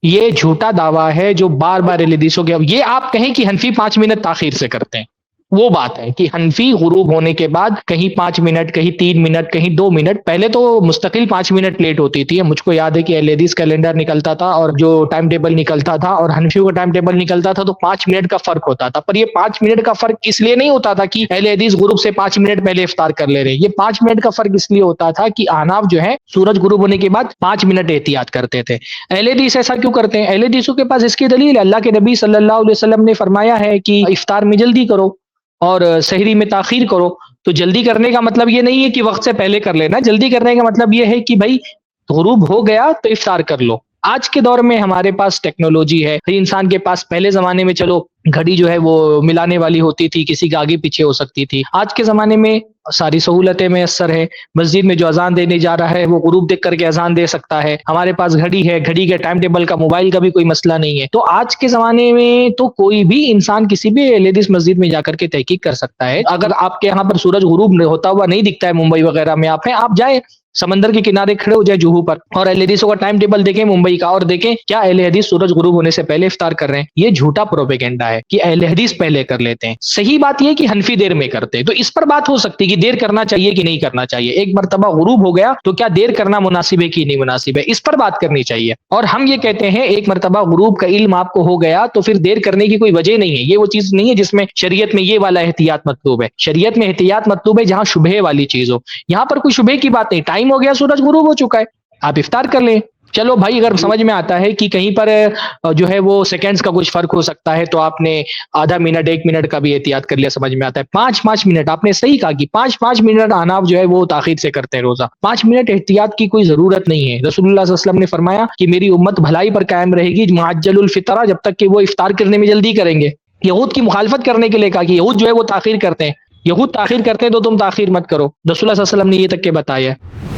یہ جھوٹا دعویٰ ہے جو بار بار حدیثوں کے، یہ آپ کہیں کہ حنفی 5 منٹ تاخیر سے کرتے ہیں، وہ بات ہے کہ حنفی غروب ہونے کے بعد کہیں 5 منٹ، کہیں 3 منٹ، کہیں 2 منٹ، پہلے تو مستقل 5 منٹ لیٹ ہوتی تھی، مجھ کو یاد ہے کہ اہل حدیث کیلنڈر نکلتا تھا اور جو ٹائم ٹیبل نکلتا تھا اور حنفیوں کا ٹائم ٹیبل نکلتا تھا تو 5 منٹ کا فرق ہوتا تھا، پر یہ 5 منٹ کا فرق اس لیے نہیں ہوتا تھا کہ اہل حدیث غروب سے 5 منٹ پہلے افطار کر لے رہے، یہ 5 منٹ کا فرق اس لیے ہوتا تھا کہ احناف جو ہے سورج غروب ہونے کے بعد 5 منٹ احتیاط کرتے تھے۔ اہل حدیث ایسا کیوں کرتے ہیں؟ اہل حدیثوں کے پاس اس کی دلیل ہے، اللہ کے نبی صلی اللہ علیہ وسلم نے فرمایا ہے کہ افطار میں جلدی کرو اور سحری میں تاخیر کرو، تو جلدی کرنے کا مطلب یہ نہیں ہے کہ وقت سے پہلے کر لینا، جلدی کرنے کا مطلب یہ ہے کہ بھائی غروب ہو گیا تو افطار کر لو۔ آج کے دور میں ہمارے پاس ٹیکنالوجی ہے، ہر انسان کے پاس، پہلے زمانے میں چلو گھڑی جو ہے وہ ملانے والی ہوتی تھی، کسی کا آگے پیچھے ہو سکتی تھی، آج کے زمانے میں ساری سہولتیں میسر ہے، مسجد میں جو اذان دینے جا رہا ہے وہ غروب دیکھ کر کے اذان دے سکتا ہے، ہمارے پاس گھڑی ہے، گھڑی کے ٹائم ٹیبل کا، موبائل کا بھی کوئی مسئلہ نہیں ہے، تو آج کے زمانے میں تو کوئی بھی انسان کسی بھی لیڈیز مسجد میں جا کر کے تحقیق کر سکتا ہے۔ اگر آپ کے یہاں پر سورج غروب ہوتا ہوا نہیں دکھتا ہے، ممبئی وغیرہ میں آپ ہیں، آپ جائیں سمندر کے کنارے کھڑے ہو جائے جوہو پر اور اہل حدیثوں کا ٹائم ٹیبل دیکھیں ممبئی کا، اور دیکھیں کیا اہل حدیث سورج غروب ہونے سے پہلے افطار کر رہے ہیں۔ یہ جھوٹا پروپیگنڈا ہے کہ اہل حدیث پہلے کر لیتے ہیں، صحیح بات یہ کہ حنفی دیر میں کرتے ہیں، تو اس پر بات ہو سکتی ہے کہ دیر کرنا چاہیے کہ نہیں کرنا چاہیے، ایک مرتبہ غروب ہو گیا تو کیا دیر کرنا مناسب ہے کہ نہیں مناسب ہے، اس پر بات کرنی چاہیے۔ اور ہم یہ کہتے ہیں ایک مرتبہ غروب کا علم آپ کو ہو گیا تو پھر دیر کرنے کی کوئی وجہ نہیں ہے، یہ وہ چیز نہیں ہے جس میں شریعت میں یہ والا احتیاط مطلوب ہے، شریعت میں احتیاط مطلوب ہے جہاں شبہے والی چیز ہو، یہاں پر کوئی شبہے کی بات نہیں، ٹائم ہو گیا، سورج غروب ہو چکا ہے، آپ افطار کر لیں۔ چلو بھائی اگر سمجھ میں آتا ہے کہ کہیں پر جو ہے وہ سیکنڈز کا کچھ فرق ہو سکتا ہے تو آپ نے آدھا منٹ 1 منٹ کا بھی احتیاط کر لیا، سمجھ میں آتا ہے، 5 منٹ آپ نے صحیح کہا کہ 5 منٹ احناف جو ہے وہ تاخیر سے کرتے ہیں روزہ، 5 منٹ احتیاط کی کوئی ضرورت نہیں ہے۔ رسول اللہ صلی اللہ علیہ وسلم نے فرمایا کہ میری امت بھلائی پر قائم رہے گی معجل الفطرہ، جب تک کہ وہ افطار کرنے میں جلدی کریں گے۔ یہود کی مخالفت کرنے کے لیے کہا کہ یہود جو ہے وہ تاخیر کرتے ہیں، یہود تاخیر کرتے ہیں تو تم تاخیر مت کرو، رسول اللہ صلی اللہ علیہ وسلم نے یہ تک کے بتایا ہے۔